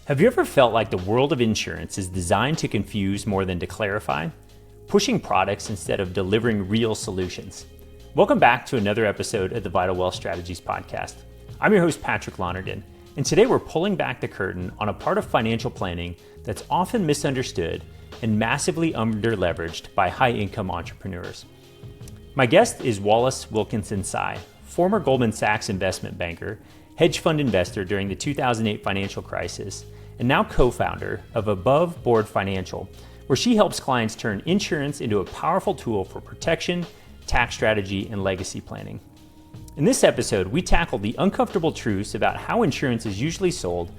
Have you ever felt like the world of insurance is designed to confuse more than to clarify? Pushing products instead of delivering real solutions? Welcome back to another episode of the Vital Wealth Strategies podcast. I'm your host, Patrick Lonergan, and today we're pulling back the curtain on a part of financial planning that's often misunderstood and massively under-leveraged by high-income entrepreneurs. My guest is Wallis Wilkinson Tsai, former Goldman Sachs investment banker, hedge fund investor during the 2008 financial crisis, and now co-founder of AboveBoard Financial, where she helps clients turn insurance into a powerful tool for protection, tax strategy, and legacy planning. In this episode, we tackle the uncomfortable truths about how insurance is usually sold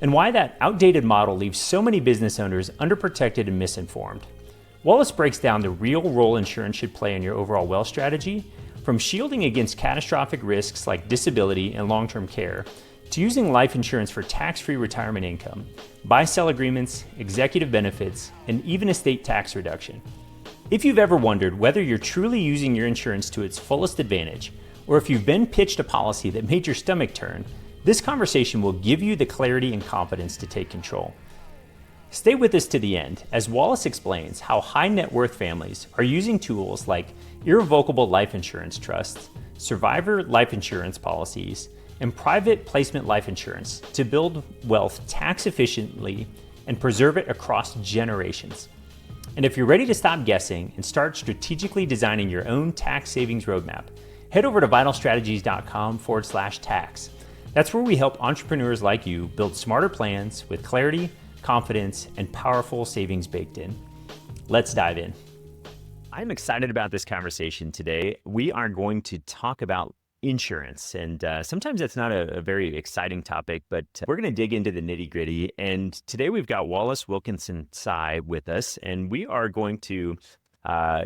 and why that outdated model leaves so many business owners underprotected and misinformed. Wallis breaks down the real role insurance should play in your overall wealth strategy, from shielding against catastrophic risks like disability and long-term care, to using life insurance for tax-free retirement income, buy-sell agreements, executive benefits, and even estate tax reduction. If you've ever wondered whether you're truly using your insurance to its fullest advantage, or if you've been pitched a policy that made your stomach turn, this conversation will give you the clarity and confidence to take control. Stay with us to the end as Wallis explains how high net worth families are using tools like Irrevocable Life Insurance Trusts, survivor life insurance policies, and private placement life insurance to build wealth tax efficiently and preserve it across generations. And if you're ready to stop guessing and start strategically designing your own tax savings roadmap, head over to vitalstrategies.com/tax. That's where we help entrepreneurs like you build smarter plans with clarity, confidence, and powerful savings baked in. Let's dive in. I'm excited about this conversation today. We are going to talk about insurance, and sometimes that's not a very exciting topic, but we're going to dig into the nitty gritty. And today we've got Wallis Wilkinson Tsai with us, and we are going to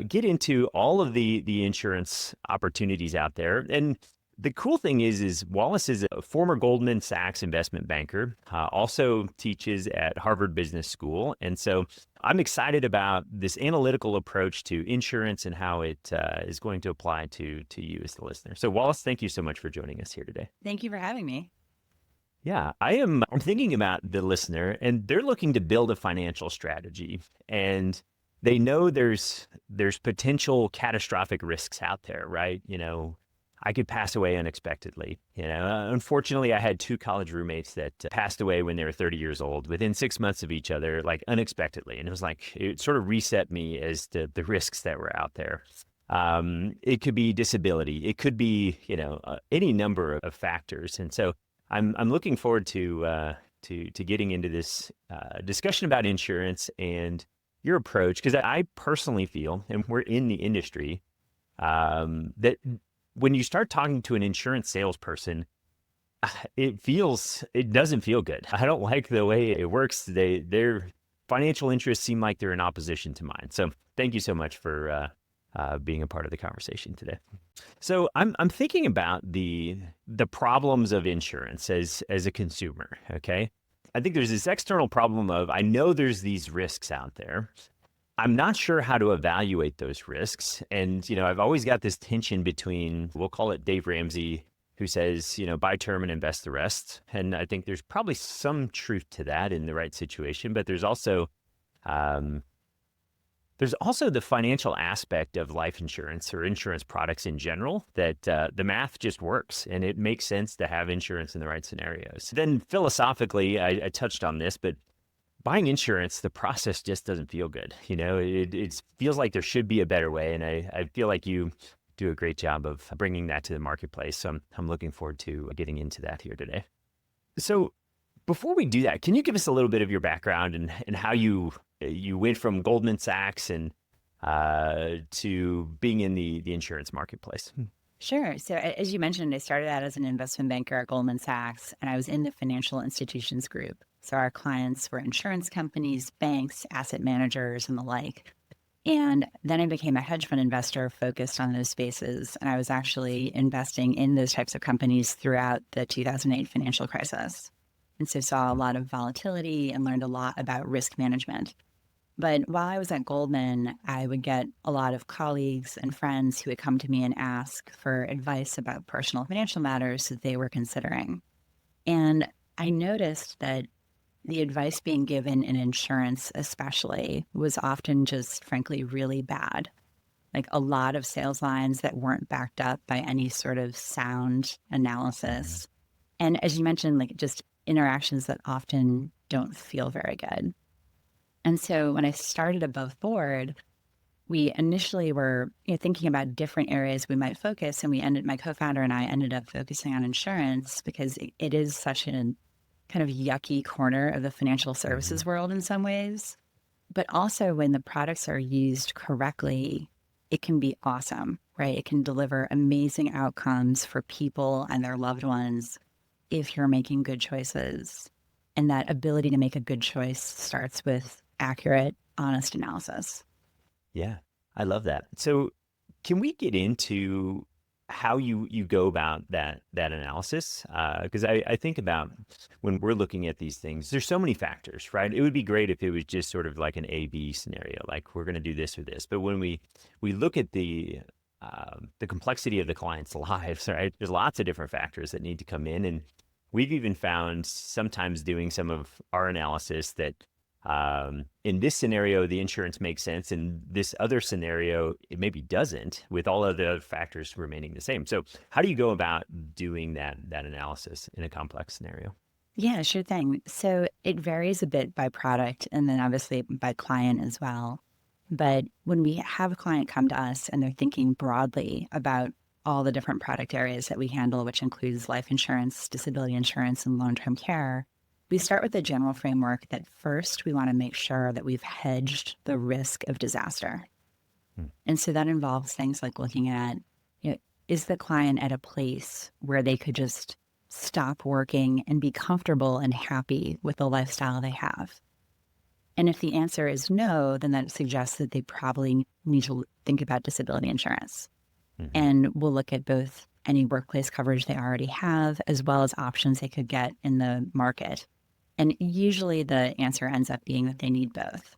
get into all of the insurance opportunities out there. And the cool thing is Wallis is a former Goldman Sachs investment banker, also teaches at Harvard Business School. And so I'm excited about this analytical approach to insurance and how it is going to apply to you as the listener. So Wallis, thank you so much for joining us here today. Thank you for having me. Yeah, I'm thinking about the listener, and they're looking to build a financial strategy, and they know there's potential catastrophic risks out there, right? You know, I could pass away unexpectedly. Unfortunately, I had two college roommates that passed away when they were 30 years old, within 6 months of each other, like unexpectedly. And it was like, it sort of reset me as to the risks that were out there. It could be disability. It could be, any number of factors. And so I'm looking forward to getting into this discussion about insurance and your approach, because I personally feel, and we're in the industry, that when you start talking to an insurance salesperson, it doesn't feel good. I don't like the way it works. Their financial interests seem like they're in opposition to mine. So thank you so much for being a part of the conversation today. So I'm thinking about the problems of insurance as a consumer. Okay, I think there's this external problem of, I know there's these risks out there. I'm not sure how to evaluate those risks. And, I've always got this tension between, we'll call it Dave Ramsey, who says, buy term and invest the rest. And I think there's probably some truth to that in the right situation, but there's also the financial aspect of life insurance or insurance products in general, that the math just works and it makes sense to have insurance in the right scenarios. Then philosophically, I touched on this, but buying insurance, the process just doesn't feel good. It feels like there should be a better way. And I feel like you do a great job of bringing that to the marketplace. So I'm looking forward to getting into that here today. So before we do that, can you give us a little bit of your background and how you went from Goldman Sachs and to being in the insurance marketplace? Sure. So as you mentioned, I started out as an investment banker at Goldman Sachs, and I was in the financial institutions group. So our clients were insurance companies, banks, asset managers, and the like. And then I became a hedge fund investor focused on those spaces. And I was actually investing in those types of companies throughout the 2008 financial crisis. And so saw a lot of volatility and learned a lot about risk management. But while I was at Goldman, I would get a lot of colleagues and friends who would come to me and ask for advice about personal financial matters that they were considering. And I noticed that the advice being given in insurance, especially, was often just frankly really bad. Like a lot of sales lines that weren't backed up by any sort of sound Mhm. analysis. And as you mentioned, like just interactions that often don't feel very good. And so when I started Above Board, we initially were thinking about different areas we might focus. And my co-founder and I ended up focusing on insurance because it is such a kind of yucky corner of the financial services Mhm. world in some ways. But also when the products are used correctly, it can be awesome, right? It can deliver amazing outcomes for people and their loved ones if you're making good choices. And that ability to make a good choice starts with accurate, honest analysis. Yeah, I love that. So, can we get into how you go about that analysis? Because I think about when we're looking at these things, there's so many factors, right? It would be great if it was just sort of like an A/B scenario, like we're going to do this or this. But when we look at the complexity of the client's lives, right? There's lots of different factors that need to come in, and we've even found sometimes doing some of our analysis that in this scenario, the insurance makes sense. In this other scenario, it maybe doesn't, with all of the factors remaining the same. So, how do you go about doing that analysis in a complex scenario? Yeah, sure thing. So it varies a bit by product and then obviously by client as well. But when we have a client come to us and they're thinking broadly about all the different product areas that we handle, which includes life insurance, disability insurance, and long term care, we start with the general framework that first we want to make sure that we've hedged the risk of disaster. Hmm. And so that involves things like looking at, you know, is the client at a place where they could just stop working and be comfortable and happy with the lifestyle they have? And if the answer is no, then that suggests that they probably need to think about disability insurance. Hmm. And we'll look at both any workplace coverage they already have, as well as options they could get in the market. And usually the answer ends up being that they need both.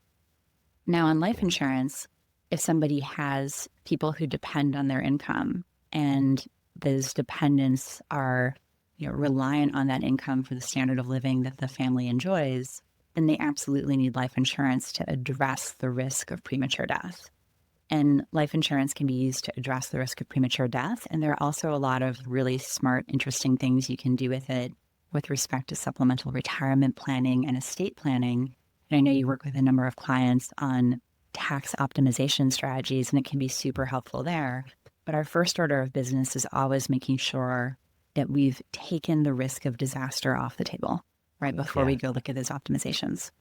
Now, on life Yeah. insurance, if somebody has people who depend on their income and those dependents are reliant on that income for the standard of living that the family enjoys, then they absolutely need life insurance to address the risk of premature death. And life insurance can be used to address the risk of premature death. And there are also a lot of really smart, interesting things you can do with it with respect to supplemental retirement planning and estate planning. And I know you work with a number of clients on tax optimization strategies, and it can be super helpful there. But our first order of business is always making sure that we've taken the risk of disaster off the table, right, before we Yeah. go look at those optimizations.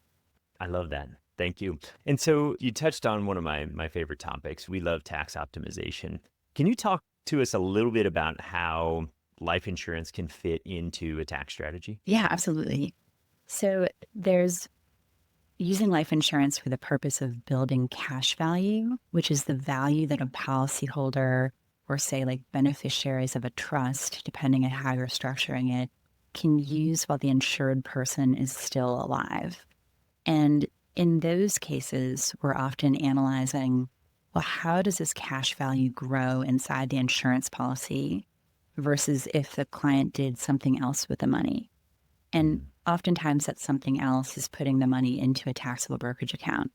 I love that. Thank you. And so you touched on one of my favorite topics. We love tax optimization. Can you talk to us a little bit about how life insurance can fit into a tax strategy? Yeah, absolutely. So there's using life insurance for the purpose of building cash value, which is the value that a policyholder or, say, like beneficiaries of a trust, depending on how you're structuring it, can use while the insured person is still alive. And in those cases, we're often analyzing, well, how does this cash value grow inside the insurance policy versus if the client did something else with the money? And Mm. oftentimes that something else is putting the money into a taxable brokerage account.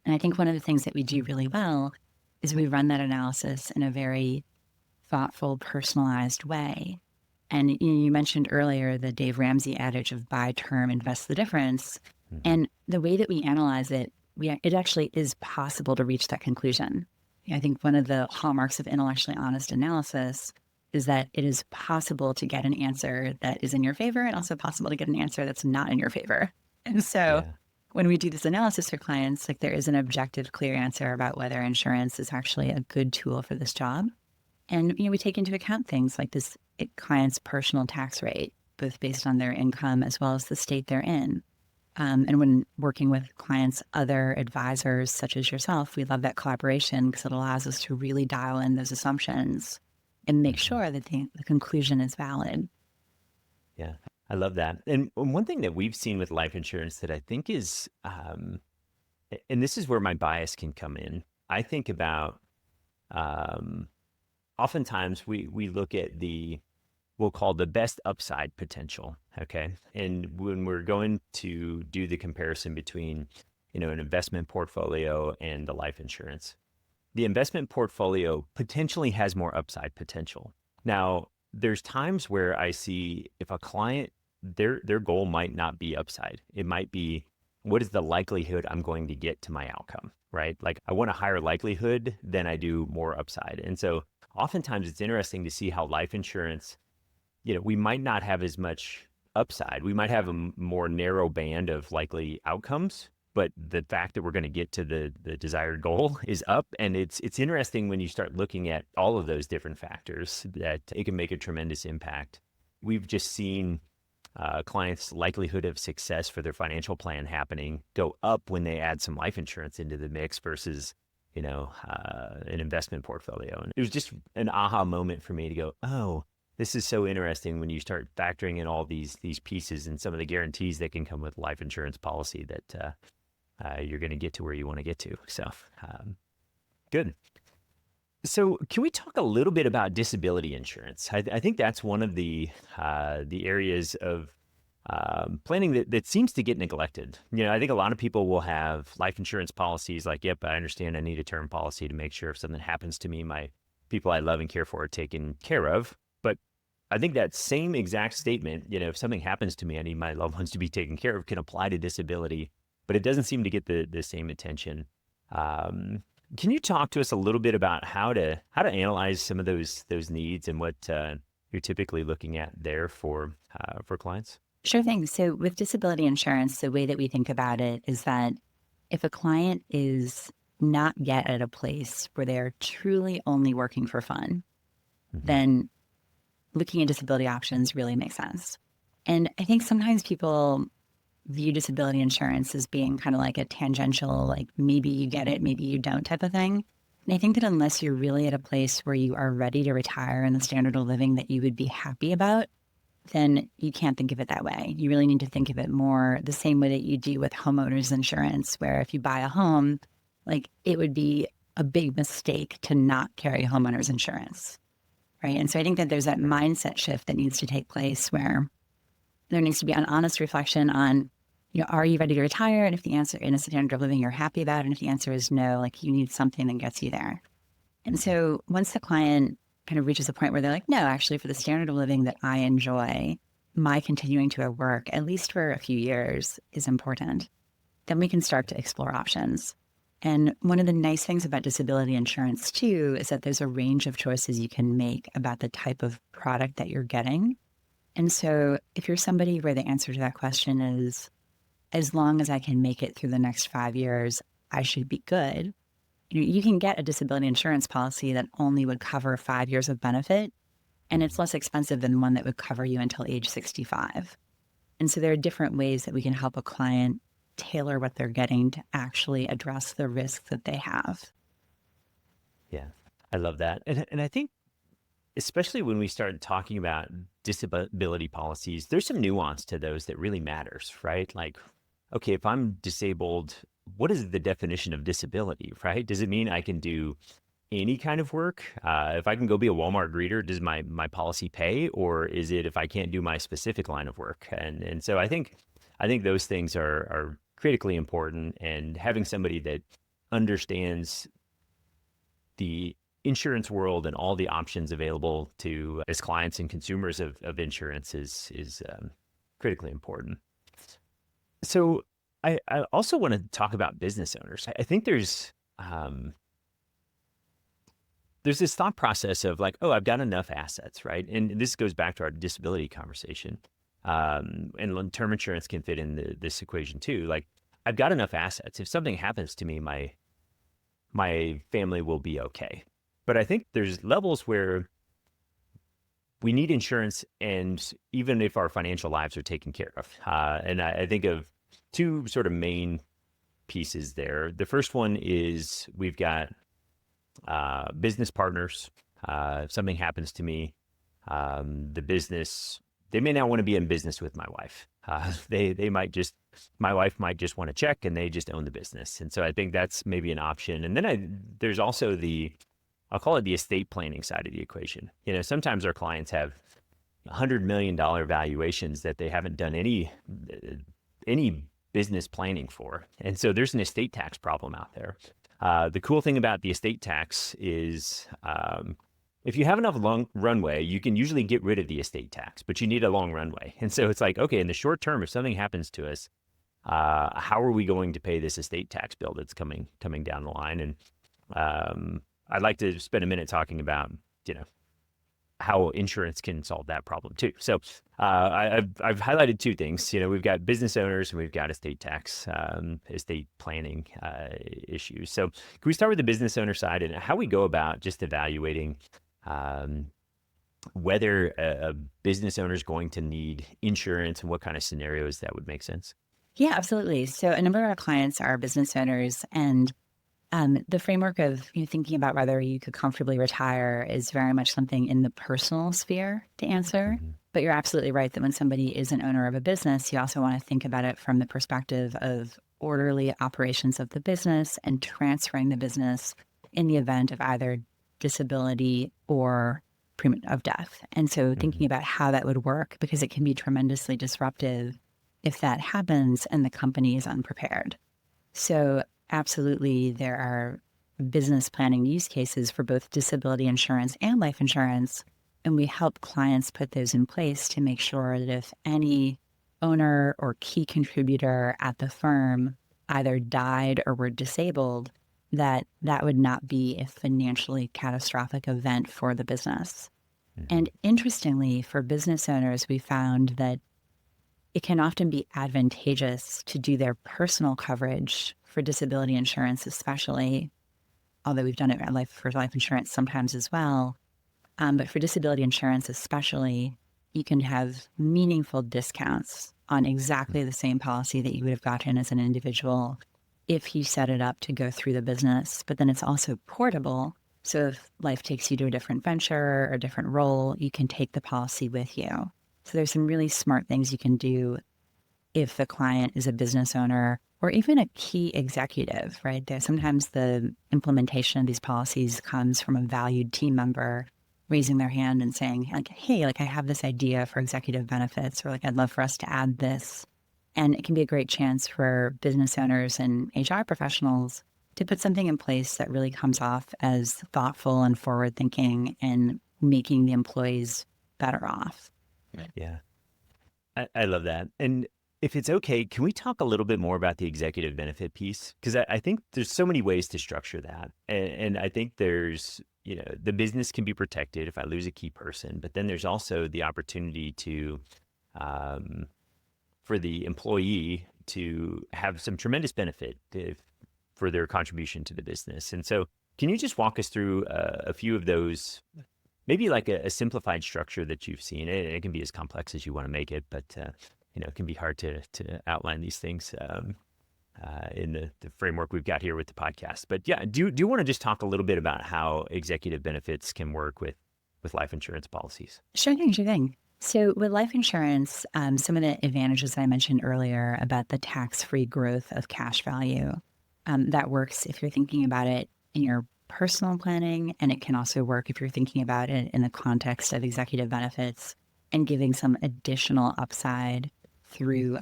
And I think one of the things that we do really well is we run that analysis in a very thoughtful, personalized way. And you mentioned earlier the Dave Ramsey adage of buy term, invest the difference. Mhm. And the way that we analyze it, it actually is possible to reach that conclusion. I think one of the hallmarks of intellectually honest analysis is that it is possible to get an answer that is in your favor and also possible to get an answer that's not in your favor. And so Yeah. when we do this analysis for clients, like there is an objective, clear answer about whether insurance is actually a good tool for this job. And we take into account things like this client's personal tax rate, both based on their income as well as the state they're in. And when working with clients, other advisors such as yourself, we love that collaboration because it allows us to really dial in those assumptions and make Mhm. sure that the conclusion is valid. Yeah. I love that. And one thing that we've seen with life insurance that I think is, and this is where my bias can come in. I think about, um, oftentimes we look at the we'll call the best upside potential. Okay. And when we're going to do the comparison between, an investment portfolio and the life insurance, the investment portfolio potentially has more upside potential. Now, there's times where I see if a client, their goal might not be upside. It might be, what is the likelihood I'm going to get to my outcome, right? Like I want a higher likelihood than I do more upside. And so oftentimes it's interesting to see how life insurance, we might not have as much upside. We might have a more narrow band of likely outcomes, but the fact that we're going to get to the desired goal is up. And it's interesting when you start looking at all of those different factors that it can make a tremendous impact. We've just seen clients' likelihood of success for their financial plan happening go up when they add some life insurance into the mix versus, an investment portfolio. And it was just an aha moment for me to go, oh, this is so interesting when you start factoring in all these pieces and some of the guarantees that can come with life insurance policy that you're going to get to where you want to get to. So good. So can we talk a little bit about disability insurance? I think that's one of the areas of planning that seems to get neglected. I think a lot of people will have life insurance policies like, yep, I understand I need a term policy to make sure if something happens to me, my people I love and care for are taken care of. But I think that same exact statement, if something happens to me, I need my loved ones to be taken care of, can apply to disability, but it doesn't seem to get the same attention. Can you talk to us a little bit about how to analyze some of those needs and what you're typically looking at there for clients? Sure thing. So with disability insurance, the way that we think about it is that if a client is not yet at a place where they're truly only working for fun, then looking at disability options really makes sense. And I think sometimes people view disability insurance as being kind of like a tangential, like maybe you get it, maybe you don't type of thing. And I think that unless you're really at a place where you are ready to retire in the standard of living that you would be happy about, then you can't think of it that way. You really need to think of it more the same way that you do with homeowners insurance, where if you buy a home, like it would be a big mistake to not carry homeowners insurance, right? And so I think that there's that mindset shift that needs to take place where there needs to be an honest reflection on, are you ready to retire? And if the answer in a standard of living you're happy about, and if the answer is no, like you need something that gets you there. And so once the client kind of reaches a point where they're like, no, actually for the standard of living that I enjoy, my continuing to work, at least for a few years, is important, then we can start to explore options. And one of the nice things about disability insurance too is that there's a range of choices you can make about the type of product that you're getting. And so if you're somebody where the answer to that question is, as long as I can make it through the next 5 years, I should be good. You can get a disability insurance policy that only would cover 5 years of benefit, and it's less expensive than one that would cover you until age 65. And so there are different ways that we can help a client tailor what they're getting to actually address the risks that they have. Yeah, I love that. And I think, especially when we start talking about disability policies, there's some nuance to those that really matters, right? Like, okay, if I'm disabled, what is the definition of disability, right? Does it mean I can do any kind of work? If I can go be a Walmart greeter, does my policy pay? Or is it if I can't do my specific line of work? And so I think those things are critically important, and having somebody that understands the insurance world and all the options available to as clients and consumers of insurance is critically important. So I also want to talk about business owners. I think there's this thought process of like, oh, I've got enough assets, right? And this goes back to our disability conversation. And term insurance can fit in this equation too. Like, I've got enough assets. If something happens to me, my family will be okay. But I think there's levels where we need insurance, and even if our financial lives are taken care of. And I think of two sort of main pieces there. The first one is we've got business partners. If something happens to me, the business, they may not want to be in business with my wife. My wife might just want to check, and they just own the business. And so I think that's maybe an option. And then there's also I'll call it the estate planning side of the equation. Sometimes our clients have $100 million valuations that they haven't done any business planning for. And so there's an estate tax problem out there. The cool thing about the estate tax is if you have enough long runway, you can usually get rid of the estate tax, but you need a long runway. And so it's like, okay, in the short term, if something happens to us, how are we going to pay this estate tax bill that's coming down the line? And I'd like to spend a minute talking about, how insurance can solve that problem too. So I've highlighted two things. We've got business owners and we've got estate tax, estate planning issues. So can we start with the business owner side and how we go about just evaluating whether a business owner is going to need insurance and what kind of scenarios that would make sense? Yeah, absolutely. So a number of our clients are business owners, and the framework of thinking about whether you could comfortably retire is very much something in the personal sphere to answer. Mm-hmm. But you're absolutely right that when somebody is an owner of a business, you also want to think about it from the perspective of orderly operations of the business and transferring the business in the event of either disability or of death. And so thinking about how that would work, because it can be tremendously disruptive if that happens and the company is unprepared. So absolutely, there are business planning use cases for both disability insurance and life insurance, and we help clients put those in place to make sure that if any owner or key contributor at the firm either died or were disabled, that would not be a financially catastrophic event for the business. Mm-hmm. And interestingly, for business owners, we found that it can often be advantageous to do their personal coverage for disability insurance, especially, although we've done it for life insurance sometimes as well. But for disability insurance especially, you can have meaningful discounts on exactly the same policy that you would have gotten as an individual if you set it up to go through the business. But then it's also portable. So if life takes you to a different venture or a different role, you can take the policy with you. So there's some really smart things you can do if the client is a business owner or even a key executive, right? Sometimes the implementation of these policies comes from a valued team member raising their hand and saying, like, hey, I have this idea for executive benefits, or I'd love for us to add this. And it can be a great chance for business owners and HR professionals to put something in place that really comes off as thoughtful and forward thinking and making the employees better off. Yeah, I love that. And if it's okay, can we talk a little bit more about the executive benefit piece? Because I think there's so many ways to structure that. And I think there's, the business can be protected if I lose a key person, but then there's also the opportunity to, for the employee to have some tremendous benefit for their contribution to the business. And so can you just walk us through a few of those, maybe like a simplified structure that you've seen? It can be as complex as you want to make it, but it can be hard to outline these things in the framework we've got here with the podcast. But yeah, do you want to just talk a little bit about how executive benefits can work with life insurance policies? Sure thing. So with life insurance, some of the advantages I mentioned earlier about the tax-free growth of cash value, that works if you're thinking about it in your personal planning, and it can also work if you're thinking about it in the context of executive benefits and giving some additional upside through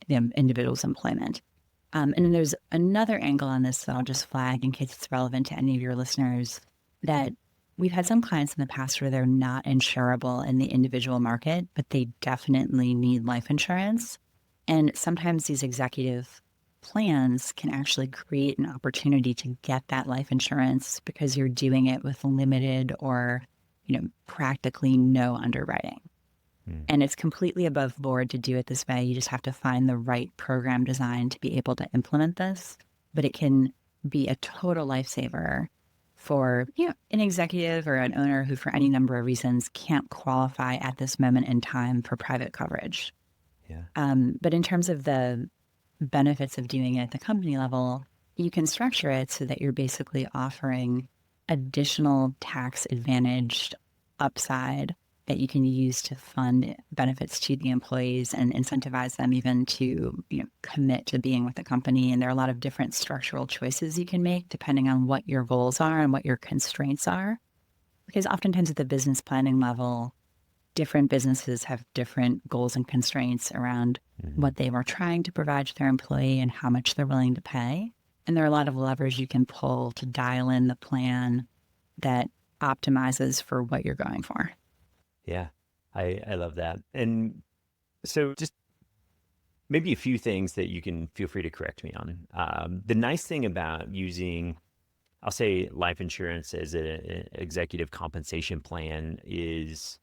the individual's employment. And then there's another angle on this that I'll just flag in case it's relevant to any of your listeners, that we've had some clients in the past where they're not insurable in the individual market, but they definitely need life insurance. And sometimes these executive plans can actually create an opportunity to get that life insurance because you're doing it with limited or, practically no underwriting. And it's completely above board to do it this way. You just have to find the right program design to be able to implement this. But it can be a total lifesaver for an executive or an owner who, for any number of reasons, can't qualify at this moment in time for private coverage. Yeah. But in terms of the benefits of doing it at the company level, you can structure it so that you're basically offering additional tax advantaged upside that you can use to fund benefits to the employees and incentivize them even to commit to being with the company. And there are a lot of different structural choices you can make depending on what your goals are and what your constraints are. Because oftentimes at the business planning level, different businesses have different goals and constraints around what they were trying to provide to their employee and how much they're willing to pay. And there are a lot of levers you can pull to dial in the plan that optimizes for what you're going for. Yeah, I love that. And so just maybe a few things that you can feel free to correct me on. The nice thing about using, I'll say, life insurance as an executive compensation plan is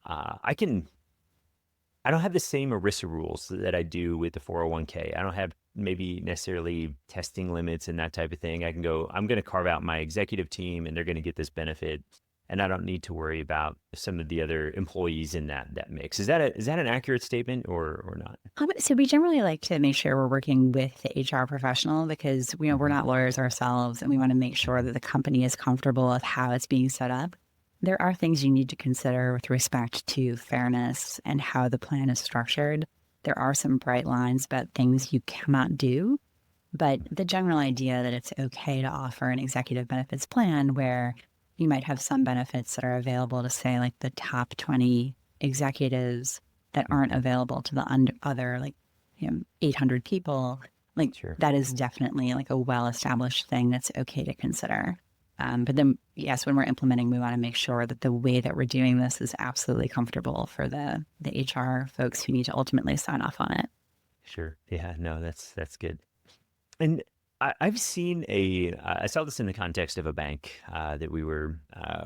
I don't have the same ERISA rules that I do with the 401k. I don't have maybe necessarily testing limits and that type of thing. I can go, I'm going to carve out my executive team and they're going to get this benefit. And I don't need to worry about some of the other employees in that mix. Is that an accurate statement or not? So we generally like to make sure we're working with the HR professional because we're not lawyers ourselves, and we want to make sure that the company is comfortable with how it's being set up. There are things you need to consider with respect to fairness and how the plan is structured. There are some bright lines about things you cannot do, but the general idea that it's okay to offer an executive benefits plan where you might have some benefits that are available to, say, like the top 20 executives that aren't available to the other 800 people. Sure. That is definitely like a well-established thing that's okay to consider. But then, yes, when we're implementing, we want to make sure that the way that we're doing this is absolutely comfortable for the HR folks who need to ultimately sign off on it. Sure. Yeah, no, that's good. And I've seen I saw this in the context of a bank that we were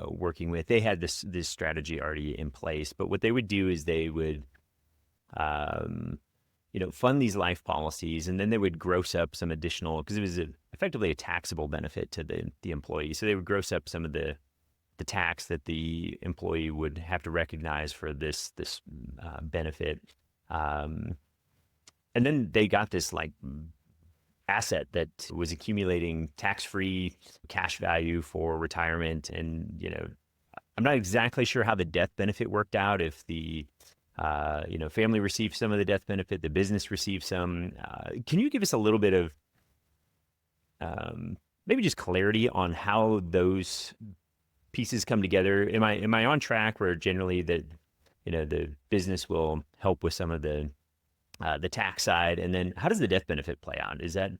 working with. They had this strategy already in place, but what they would do is they would, fund these life policies, and then they would gross up some additional, because it was effectively a taxable benefit to the employee. So they would gross up some of the tax that the employee would have to recognize for this benefit, and then they got this asset that was accumulating tax-free cash value for retirement. And, I'm not exactly sure how the death benefit worked out. If the, family received some of the death benefit, the business received some. Can you give us a little bit of maybe just clarity on how those pieces come together? Am I on track where generally that, the business will help with some of the tax side, and then how does the death benefit play out? Is that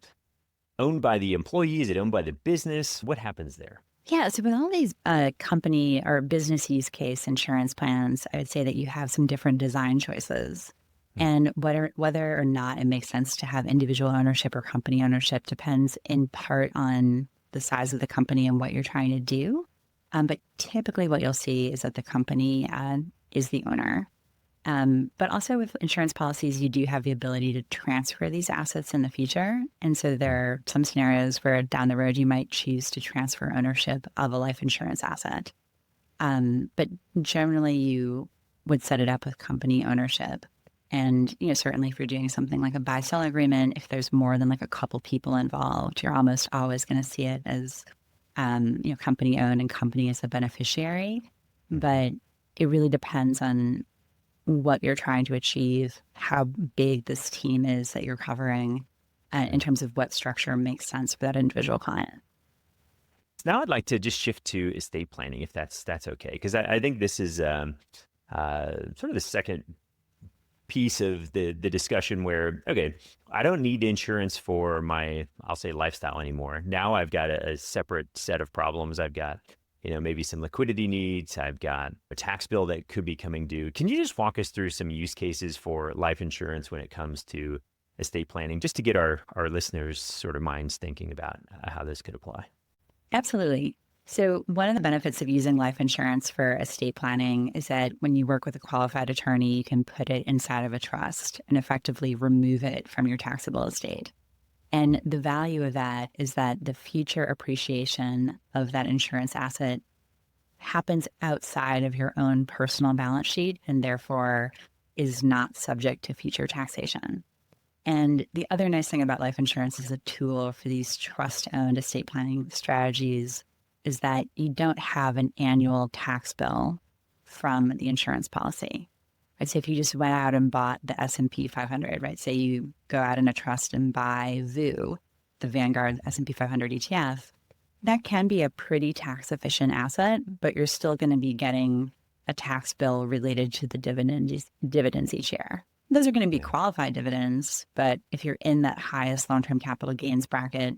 owned by the employee? Is it owned by the business? What happens there? Yeah, so with all these company or business use case insurance plans, I would say that you have some different design choices. And whether or not it makes sense to have individual ownership or company ownership depends in part on the size of the company and what you're trying to do. But typically what you'll see is that the company is the owner. But also with insurance policies, you do have the ability to transfer these assets in the future. And so there are some scenarios where down the road, you might choose to transfer ownership of a life insurance asset. But generally, you would set it up with company ownership. And, certainly if you're doing something like a buy-sell agreement, if there's more than like a couple people involved, you're almost always going to see it as, company owned and company as a beneficiary. But it really depends on what you're trying to achieve, how big this team is that you're covering, in terms of what structure makes sense for that individual client. Now I'd like to just shift to estate planning, if that's okay, because I think this is sort of the second piece of the discussion where, okay, I don't need insurance for my, I'll say, lifestyle anymore. Now I've got a separate set of problems. I've got maybe some liquidity needs. I've got a tax bill that could be coming due. Can you just walk us through some use cases for life insurance when it comes to estate planning, just to get our listeners' sort of minds thinking about how this could apply? Absolutely. So one of the benefits of using life insurance for estate planning is that when you work with a qualified attorney, you can put it inside of a trust and effectively remove it from your taxable estate. And the value of that is that the future appreciation of that insurance asset happens outside of your own personal balance sheet and therefore is not subject to future taxation. And the other nice thing about life insurance as a tool for these trust-owned estate planning strategies is that you don't have an annual tax bill from the insurance policy. I'd say if you just went out and bought the S&P 500, right? Say you go out in a trust and buy VU, the Vanguard S&P 500 ETF, that can be a pretty tax efficient asset, but you're still going to be getting a tax bill related to the dividends each year. Those are going to be qualified dividends, but if you're in that highest long-term capital gains bracket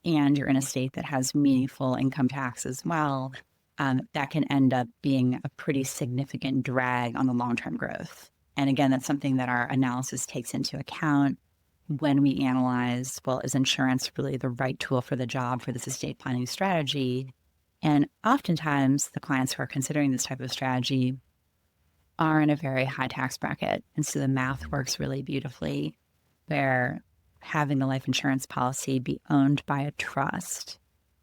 and you're in a state that has meaningful income tax as well, that can end up being a pretty significant drag on the long-term growth. And again, that's something that our analysis takes into account when we analyze, well, is insurance really the right tool for the job for this estate planning strategy? And oftentimes the clients who are considering this type of strategy are in a very high tax bracket. And so the math works really beautifully where having the life insurance policy be owned by a trust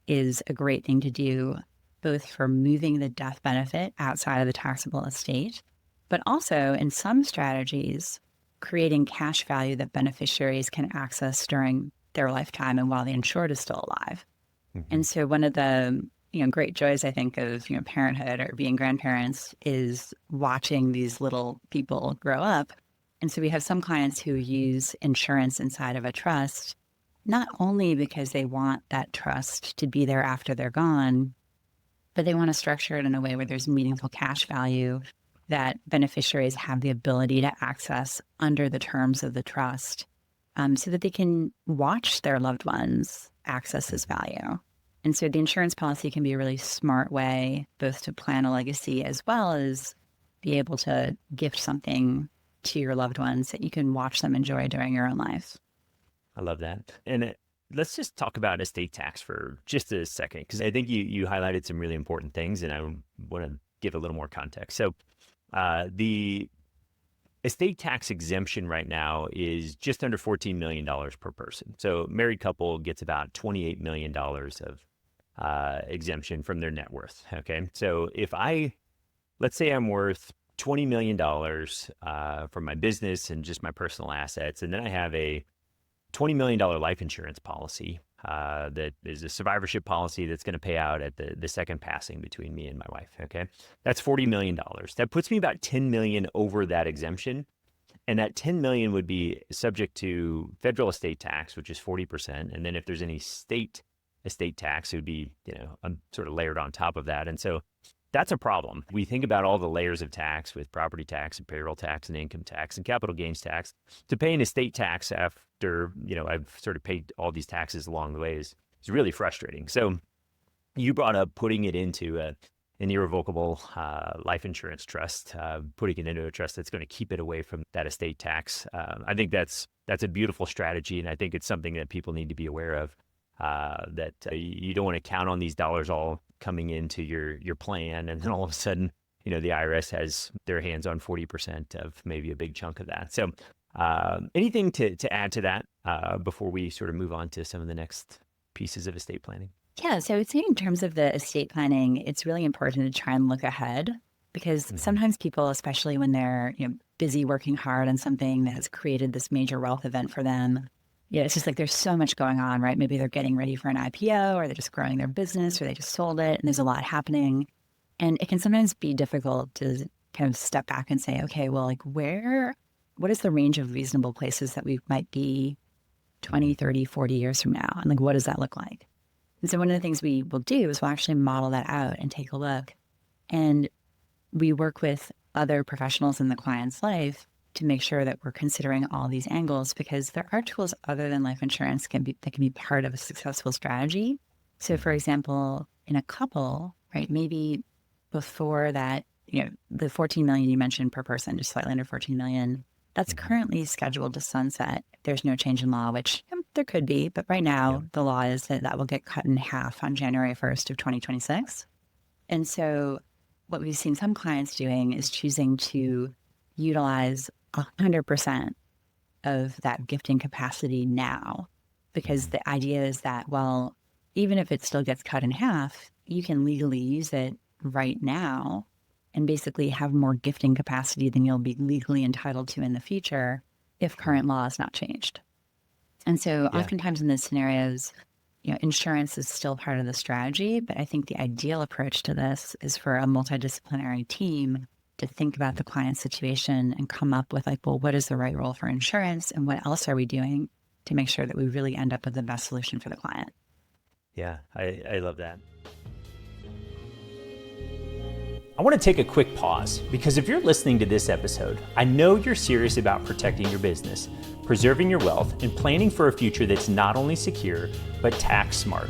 is a great thing to do, both for moving the death benefit outside of the taxable estate, but also in some strategies, creating cash value that beneficiaries can access during their lifetime and while the insured is still alive. And so one of the great joys, I think, of parenthood or being grandparents is watching these little people grow up. And so we have some clients who use insurance inside of a trust, not only because they want that trust to be there after they're gone, but they want to structure it in a way where there's meaningful cash value that beneficiaries have the ability to access under the terms of the trust, so that they can watch their loved ones access this value. And so the insurance policy can be a really smart way both to plan a legacy as well as be able to gift something to your loved ones that you can watch them enjoy during your own life. I love that. And let's just talk about estate tax for just a second, because I think you highlighted some really important things, and I want to give a little more context. So the estate tax exemption right now is just under $14 million per person. So married couple gets about $28 million of exemption from their net worth. Okay. So let's say I'm worth $20 million from my business and just my personal assets, and then I have a $20 million life insurance policy that is a survivorship policy that's going to pay out at the second passing between me and my wife. Okay. That's $40 million. That puts me about $10 million over that exemption. And that $10 million would be subject to federal estate tax, which is 40%. And then if there's any state estate tax, it would be, sort of layered on top of that. And so that's a problem. We think about all the layers of tax with property tax and payroll tax and income tax and capital gains tax. To pay an estate tax after, I've sort of paid all these taxes along the way is really frustrating. So you brought up putting it into an irrevocable life insurance trust, putting it into a trust that's going to keep it away from that estate tax. I think that's a beautiful strategy, and I think it's something that people need to be aware of, that you don't want to count on these dollars all coming into your plan, and then all of a sudden, the IRS has their hands on 40% of maybe a big chunk of that. So anything to add to that before we sort of move on to some of the next pieces of estate planning? Yeah, so I would say in terms of the estate planning, it's really important to try and look ahead, because sometimes people, especially when they're busy working hard on something that has created this major wealth event for them, it's just like there's so much going on, right? Maybe they're getting ready for an IPO, or they're just growing their business, or they just sold it, and there's a lot happening. And it can sometimes be difficult to kind of step back and say, okay, well, what is the range of reasonable places that we might be 20, 30, 40 years from now? And what does that look like? And so one of the things we will do is we'll actually model that out and take a look. And we work with other professionals in the client's life to make sure that we're considering all these angles, because there are tools other than life insurance that can be part of a successful strategy. So for example, in a couple, right, maybe before that, the 14 million you mentioned per person, just slightly under 14 million, that's currently scheduled to sunset. There's no change in law, which there could be, but right now the law is that will get cut in half on January 1st of 2026. And so what we've seen some clients doing is choosing to utilize 100% of that gifting capacity now, because the idea is that, well, even if it still gets cut in half, you can legally use it right now and basically have more gifting capacity than you'll be legally entitled to in the future if current law is not changed. And so oftentimes in those scenarios, insurance is still part of the strategy, but I think the ideal approach to this is for a multidisciplinary team to think about the client's situation and come up with what is the right role for insurance, and what else are we doing to make sure that we really end up with the best solution for the client. Yeah, I love that. I want to take a quick pause because if you're listening to this episode, I know you're serious about protecting your business, preserving your wealth, and planning for a future that's not only secure, but tax smart.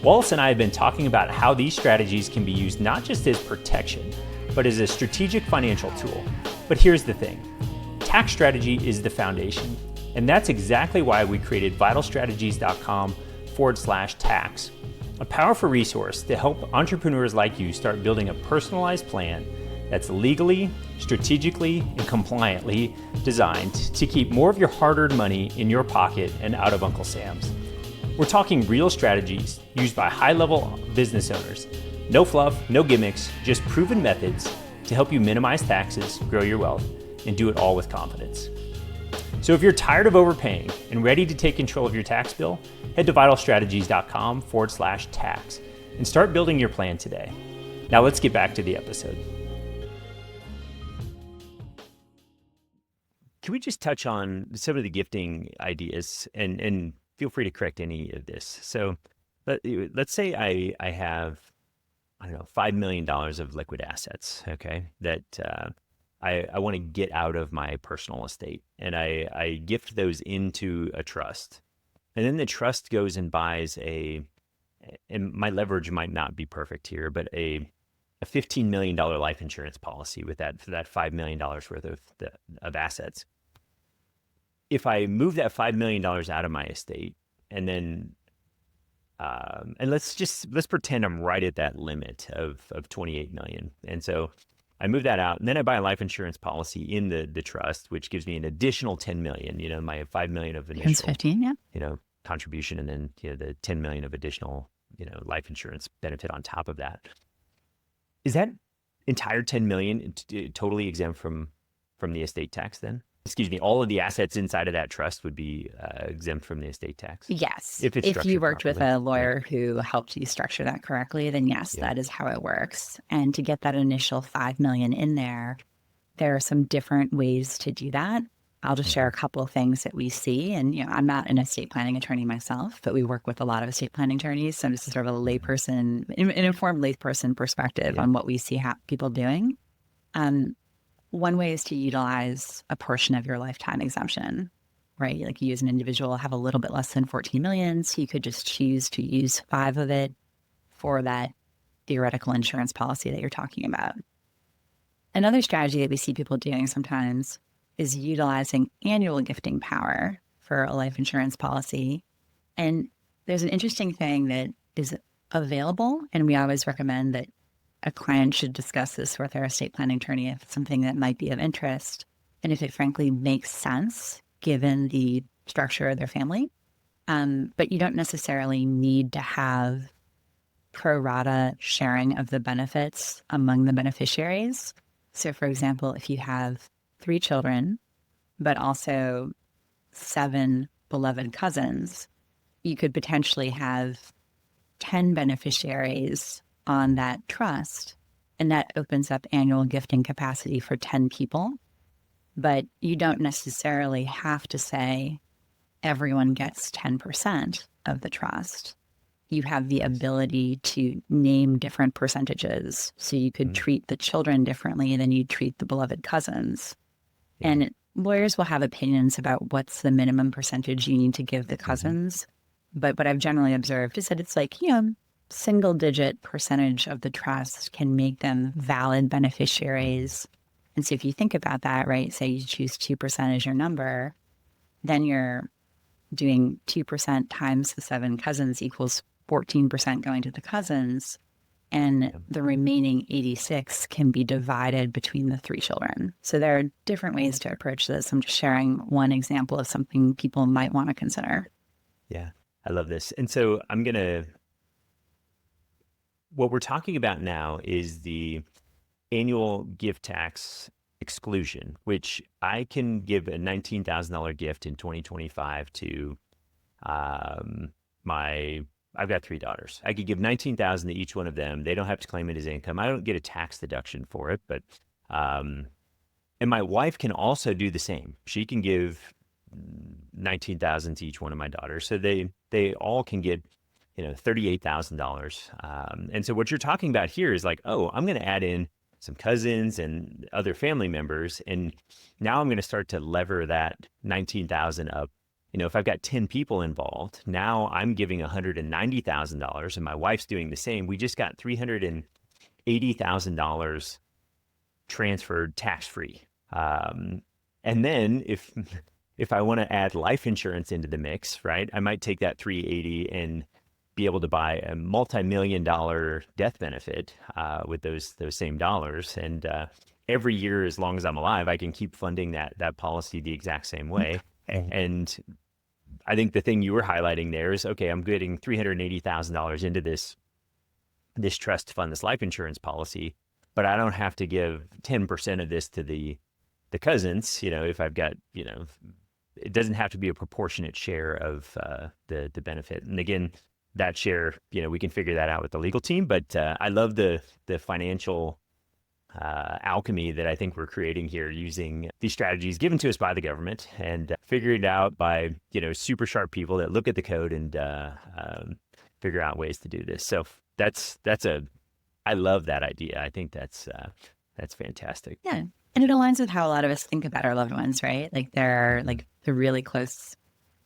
Wallis and I have been talking about how these strategies can be used not just as protection, but as a strategic financial tool. But here's the thing, tax strategy is the foundation, and that's exactly why we created vitalstrategies.com/tax. A powerful resource to help entrepreneurs like you start building a personalized plan that's legally, strategically, and compliantly designed to keep more of your hard-earned money in your pocket and out of Uncle Sam's. We're talking real strategies used by high-level business owners. No fluff, no gimmicks, just proven methods to help you minimize taxes, grow your wealth, and do it all with confidence. So if you're tired of overpaying and ready to take control of your tax bill, head to vitalstrategies.com/tax and start building your plan today. Now let's get back to the episode. Can we just touch on some of the gifting ideas and feel free to correct any of this. So let's say I have, $5 million of liquid assets, okay, that I want to get out of my personal estate, and I gift those into a trust. And then the trust goes and buys and my leverage might not be perfect here, but a $15 million life insurance policy with that $5 million worth of assets. If I move that $5 million out of my estate, and then and let's pretend I'm right at that limit of 28 million. And so I move that out, and then I buy a life insurance policy in the trust, which gives me an additional 10 million, my 5 million of initial 15, yeah. Contribution, and then the 10 million of additional, life insurance benefit on top of that. Is that entire 10 million totally exempt from the estate tax then? Excuse me, all of the assets inside of that trust would be exempt from the estate tax? Yes. If you worked properly. with a lawyer who helped you structure that correctly, then yes, that is how it works. And to get that initial 5 million in there are some different ways to do that. I'll just share a couple of things that we see. And, I'm not an estate planning attorney myself, but we work with a lot of estate planning attorneys. So I'm just sort of a layperson, an informed layperson perspective on what we see people doing. One way is to utilize a portion of your lifetime exemption, right? Like you as an individual have a little bit less than 14 million. So you could just choose to use 5 of it for that theoretical insurance policy that you're talking about. Another strategy that we see people doing sometimes is utilizing annual gifting power for a life insurance policy. And there's an interesting thing that is available, and we always recommend that a client should discuss this with their estate planning attorney if it's something that might be of interest, and if it frankly makes sense given the structure of their family. But you don't necessarily need to have pro rata sharing of the benefits among the beneficiaries. So for example, if you have 3 children, but also 7 beloved cousins, you could potentially have 10 beneficiaries on that trust, and that opens up annual gifting capacity for 10 people. But you don't necessarily have to say everyone gets 10% of the trust. You have the ability to name different percentages. So you could treat the children differently than you treat the beloved cousins. And lawyers will have opinions about what's the minimum percentage you need to give the cousins. But what I've generally observed is that it's like, single-digit percentage of the trust can make them valid beneficiaries. And so if you think about that, right, say you choose 2% as your number, then you're doing 2% times the 7 cousins equals 14% going to the cousins, and the remaining 86 can be divided between the 3 children. So there are different ways to approach this. I'm just sharing one example of something people might want to consider. Yeah, I love this. And so what we're talking about now is the annual gift tax exclusion, which I can give a $19,000 gift in 2025 to I've got 3 daughters. I could give $19,000 to each one of them. They don't have to claim it as income. I don't get a tax deduction for it, but and my wife can also do the same. She can give $19,000 to each one of my daughters, so they all can get $38,000. And so what you're talking about here is like, oh, I'm going to add in some cousins and other family members. And now I'm going to start to lever that 19,000 up. If I've got 10 people involved, now I'm giving $190,000 and my wife's doing the same. We just got $380,000 transferred tax-free. And then if I want to add life insurance into the mix, right, I might take that 380 and be able to buy a multi-million-dollar death benefit with those same dollars. And every year, as long as I'm alive, I can keep funding that policy the exact same way. And I think the thing you were highlighting there is, okay, I'm getting $380,000 into this trust fund, this life insurance policy, but I don't have to give 10% of this to the cousins. If I've got, it doesn't have to be a proportionate share of the benefit. And again, that share, we can figure that out with the legal team. But I love the financial alchemy that I think we're creating here using these strategies given to us by the government and figured out by, super sharp people that look at the code and figure out ways to do this. So I love that idea. I think that's fantastic. Yeah. And it aligns with how a lot of us think about our loved ones, right? Like they're like the really close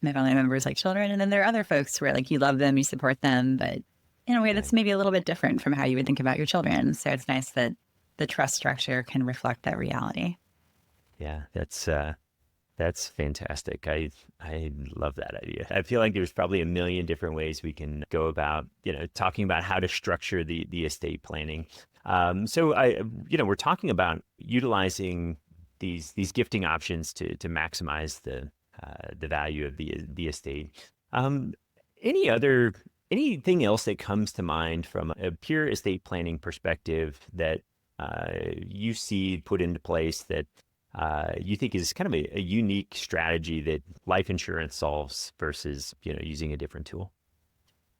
family members, like children. And then there are other folks where like you love them, you support them, but in a way that's maybe a little bit different from how you would think about your children. So it's nice that the trust structure can reflect that reality. Yeah, that's fantastic. I love that idea. I feel like there's probably a million different ways we can go about, talking about how to structure the estate planning. So we're talking about utilizing these gifting options to maximize the value of the estate. Anything else that comes to mind from a pure estate planning perspective that you see put into place that you think is kind of a unique strategy that life insurance solves versus, using a different tool?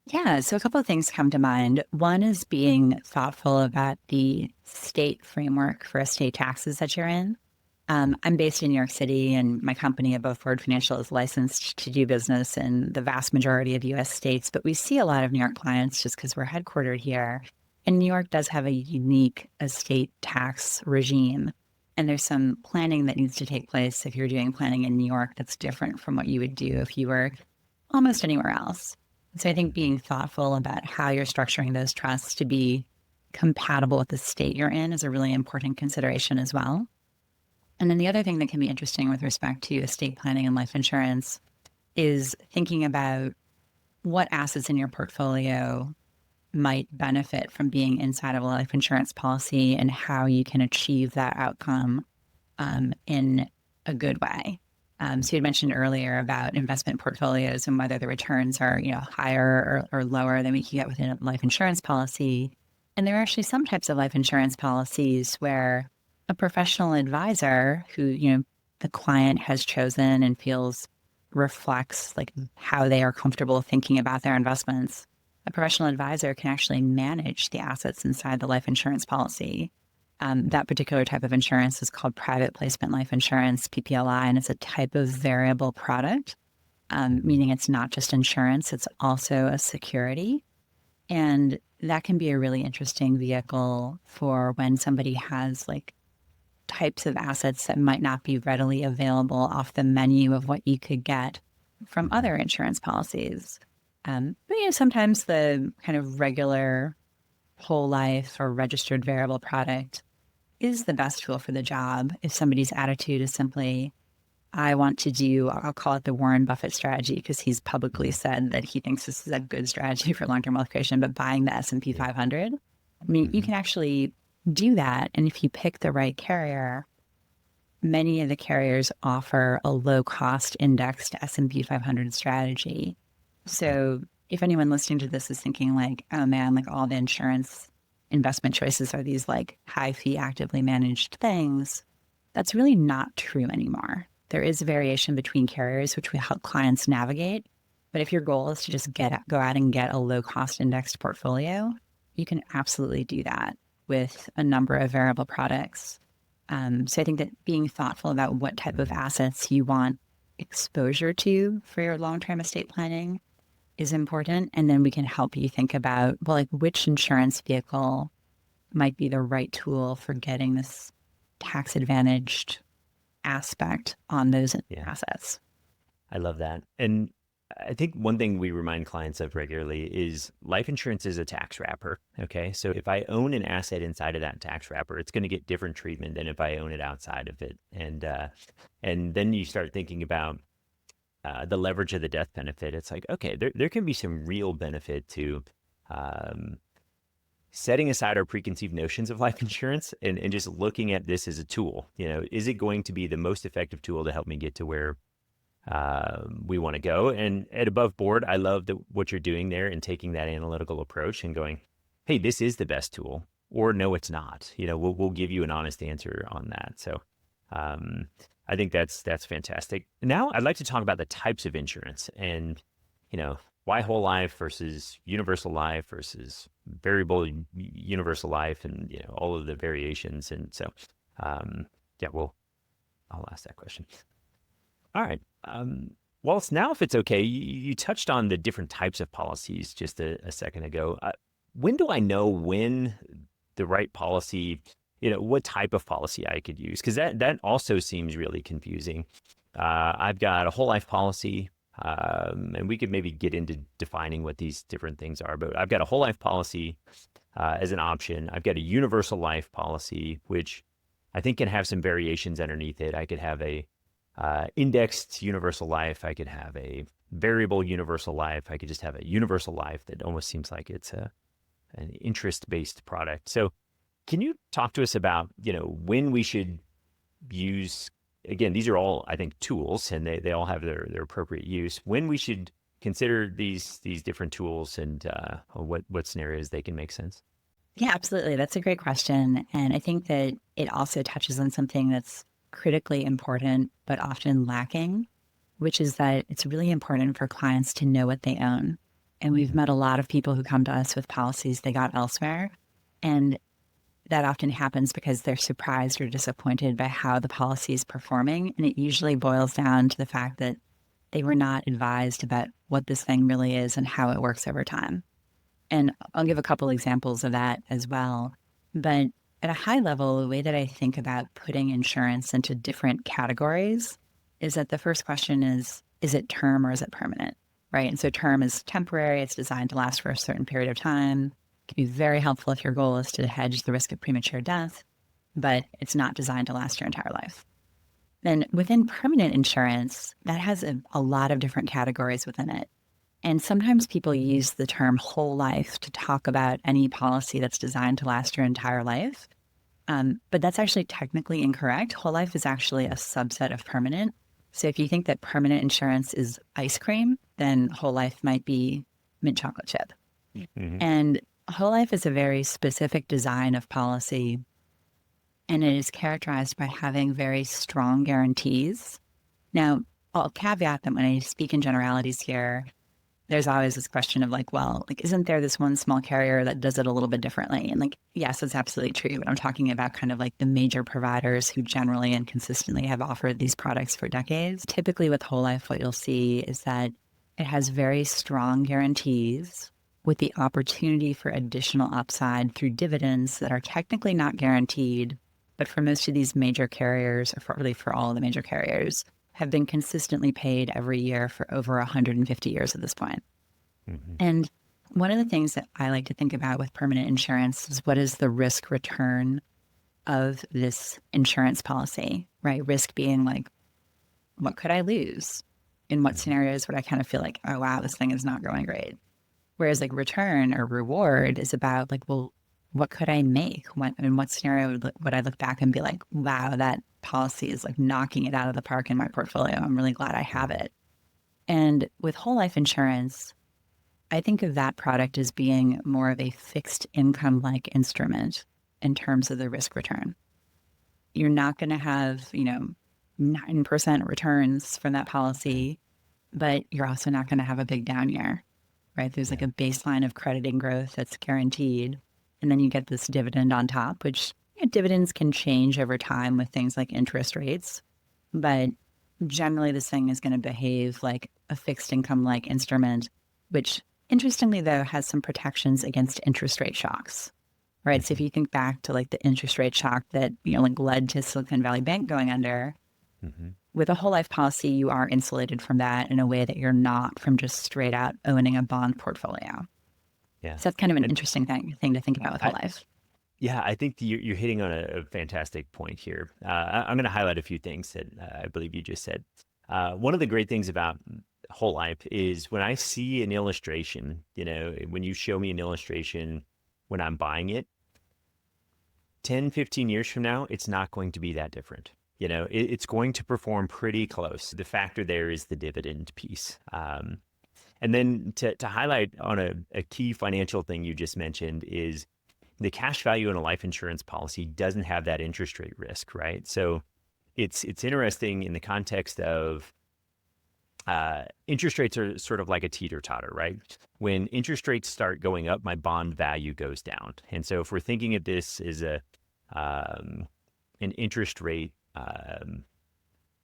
Yeah, so a couple of things come to mind. One is being thoughtful about the state framework for estate taxes that you're in. I'm based in New York City, and my company, AboveBoard Financial, is licensed to do business in the vast majority of U.S. states. But we see a lot of New York clients just because we're headquartered here. And New York does have a unique estate tax regime. And there's some planning that needs to take place if you're doing planning in New York that's different from what you would do if you were almost anywhere else. So I think being thoughtful about how you're structuring those trusts to be compatible with the state you're in is a really important consideration as well. And then the other thing that can be interesting with respect to estate planning and life insurance is thinking about what assets in your portfolio might benefit from being inside of a life insurance policy and how you can achieve that outcome in a good way. So you had mentioned earlier about investment portfolios and whether the returns are, higher or lower than we can get within a life insurance policy. And there are actually some types of life insurance policies where a professional advisor who, the client has chosen and feels reflects like how they are comfortable thinking about their investments, a professional advisor can actually manage the assets inside the life insurance policy. That particular type of insurance is called private placement life insurance, PPLI, and it's a type of variable product, meaning it's not just insurance, it's also a security. And that can be a really interesting vehicle for when somebody has like types of assets that might not be readily available off the menu of what you could get from other insurance policies. But sometimes the kind of regular whole life or registered variable product is the best tool for the job if somebody's attitude is simply, I want to do, I'll call it the Warren Buffett strategy because he's publicly said that he thinks this is a good strategy for long-term wealth creation, but buying the S&P 500. I mean, you can actually do that. And if you pick the right carrier, many of the carriers offer a low-cost indexed S&P 500 strategy. So if anyone listening to this is thinking like, oh man, like all the insurance investment choices are these like high fee actively managed things, that's really not true anymore. There is variation between carriers, which we help clients navigate. But if your goal is to just go out and get a low cost indexed portfolio, you can absolutely do that with a number of variable products. So I think that being thoughtful about what type of assets you want exposure to for your long-term estate planning is important. And then we can help you think about, well, like which insurance vehicle might be the right tool for getting this tax advantaged aspect on those assets. I love that. And I think one thing we remind clients of regularly is life insurance is a tax wrapper. Okay. So if I own an asset inside of that tax wrapper, it's going to get different treatment than if I own it outside of it. And then you start thinking about the leverage of the death benefit. It's like, okay, there can be some real benefit to setting aside our preconceived notions of life insurance and just looking at this as a tool. Is it going to be the most effective tool to help me get to where we want to go? And at AboveBoard, I love what you're doing there and taking that analytical approach and going, hey, this is the best tool, or no, it's not. We'll give you an honest answer on that. So I think that's fantastic. Now I'd like to talk about the types of insurance and, why whole life versus universal life versus variable universal life, and, all of the variations. And so, I'll ask that question. All right. Wallace, now if it's okay, you touched on the different types of policies just a second ago. When do I know when the right policy, what type of policy I could use? Because that also seems really confusing. I've got a whole life policy, and we could maybe get into defining what these different things are, but I've got a whole life policy as an option. I've got a universal life policy, which I think can have some variations underneath it. I could have a indexed universal life. I could have a variable universal life. I could just have a universal life that almost seems like it's an interest-based product. So can you talk to us about, when we should use, again, these are all, I think, tools, and they all have their appropriate use, when we should consider these different tools and what scenarios they can make sense? Yeah, absolutely. That's a great question. And I think that it also touches on something that's critically important, but often lacking, which is that it's really important for clients to know what they own. And we've met a lot of people who come to us with policies they got elsewhere. And that often happens because they're surprised or disappointed by how the policy is performing. And it usually boils down to the fact that they were not advised about what this thing really is and how it works over time. And I'll give a couple examples of that as well. But at a high level, the way that I think about putting insurance into different categories is that the first question is it term or is it permanent, right? And so term is temporary. It's designed to last for a certain period of time. It can be very helpful if your goal is to hedge the risk of premature death, but it's not designed to last your entire life. Then within permanent insurance, that has a lot of different categories within it. And sometimes people use the term whole life to talk about any policy that's designed to last your entire life. But that's actually technically incorrect. Whole life is actually a subset of permanent. So if you think that permanent insurance is ice cream, then whole life might be mint chocolate chip. Mm-hmm. And whole life is a very specific design of policy. And it is characterized by having very strong guarantees. Now, I'll caveat that when I speak in generalities here, there's always this question of isn't there this one small carrier that does it a little bit differently? And yes, that's absolutely true. But I'm talking about kind of the major providers who generally and consistently have offered these products for decades. Typically with whole life, what you'll see is that it has very strong guarantees with the opportunity for additional upside through dividends that are technically not guaranteed, but for most of these major carriers, or really for all of the major carriers, have been consistently paid every year for over 150 years at this point. Mm-hmm. And one of the things that I like to think about with permanent insurance is what is the risk return of this insurance policy, right? Risk being what could I lose? In what scenarios would I kind of feel like, oh, wow, this thing is not going great? Whereas return or reward is about what could I make? In what scenario would I look back and be like, wow, that policy is knocking it out of the park in my portfolio. I'm really glad I have it. And with whole life insurance, I think of that product as being more of a fixed income-like instrument in terms of the risk return. You're not going to have, 9% returns from that policy, but you're also not going to have a big down year, right? There's a baseline of crediting growth that's guaranteed. And then you get this dividend on top, which dividends can change over time with things like interest rates. But generally, this thing is going to behave like a fixed income-like instrument, which interestingly, though, has some protections against interest rate shocks. right? So if you think back to like the interest rate shock that, like led to Silicon Valley Bank going under, with a whole life policy, you are insulated from that in a way that you're not from just straight out owning a bond portfolio. Yeah. So that's kind of an And interesting thing to think about with whole life. yeah, I think you're hitting on a fantastic point here. I'm going to highlight a few things that I believe you just said. One of the great things about whole life is when I see an illustration, when you show me an illustration when I'm buying it, 10, 15 years from now, it's not going to be that different. It's going to perform pretty close. The factor there is the dividend piece. And then to highlight on a key financial thing you just mentioned is the cash value in a life insurance policy doesn't have that interest rate risk, right? So it's interesting in the context of interest rates are sort of like a teeter-totter, right? When interest rates start going up, my bond value goes down. And so if we're thinking of this as an interest rate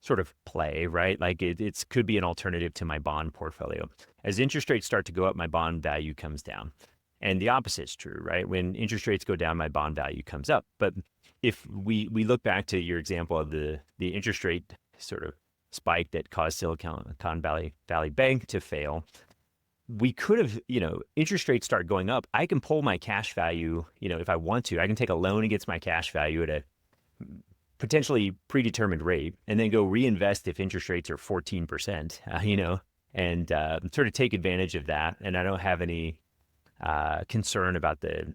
sort of play, right? Like it could be an alternative to my bond portfolio. As interest rates start to go up, my bond value comes down. And the opposite is true, right? When interest rates go down, my bond value comes up. But if we look back to your example of the interest rate sort of spike that caused Silicon Valley Bank to fail, we could have, interest rates start going up. I can pull my cash value, if I want to. I can take a loan against my cash value at a potentially predetermined rate and then go reinvest if interest rates are 14%, and sort of take advantage of that. And I don't have any concern about the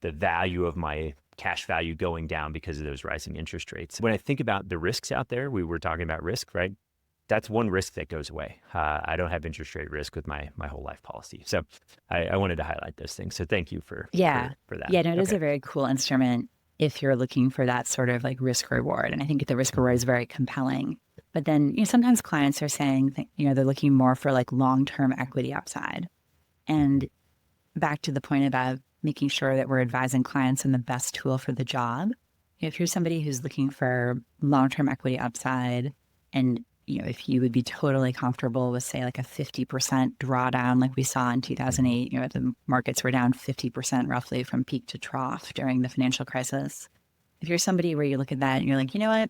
value of my cash value going down because of those rising interest rates. When I think about the risks out there, we were talking about risk, right? That's one risk that goes away. I don't have interest rate risk with my whole life policy. So I wanted to highlight those things. So thank you for that. Yeah, no, it is a very cool instrument if you're looking for that sort of like risk reward. And I think the risk reward is very compelling. But then, sometimes clients are saying that, they're looking more for like long-term equity upside. And back to the point about making sure that we're advising clients on the best tool for the job. If you're somebody who's looking for long-term equity upside, and if you would be totally comfortable with, say, like a 50% drawdown like we saw in 2008, the markets were down 50% roughly from peak to trough during the financial crisis. If you're somebody where you look at that and you're like, you know what,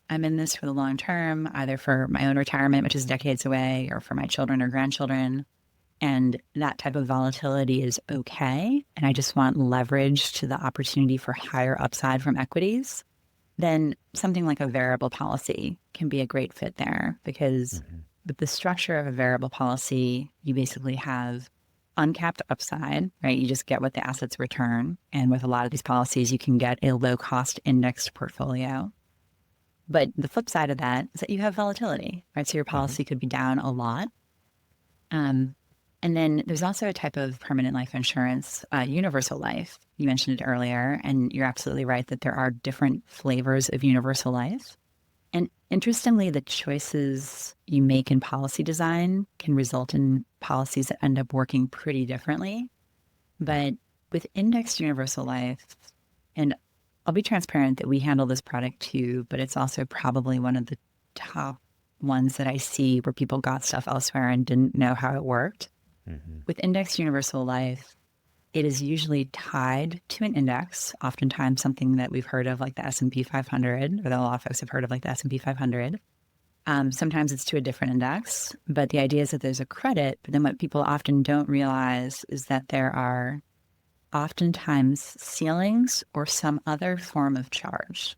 I'm in this for the long term, either for my own retirement, which is decades away, or for my children or grandchildren, and that type of volatility is okay, and I just want leverage to the opportunity for higher upside from equities, then something like a variable policy can be a great fit there, because with the structure of a variable policy, you basically have uncapped upside, right? You just get what the assets return. And with a lot of these policies, you can get a low-cost indexed portfolio. But the flip side of that is that you have volatility, right? So your policy could be down a lot. And then there's also a type of permanent life insurance, universal life. You mentioned it earlier, and you're absolutely right that there are different flavors of universal life. And interestingly, the choices you make in policy design can result in policies that end up working pretty differently. But with indexed universal life, and I'll be transparent that we handle this product too, but it's also probably one of the top ones that I see where people got stuff elsewhere and didn't know how it worked. With indexed universal life, it is usually tied to an index, oftentimes something that we've heard of like the S&P 500, or that a lot of folks have heard of like the S&P 500. Sometimes it's to a different index, but the idea is that there's a credit. But then what people often don't realize is that there are oftentimes ceilings or some other form of charge.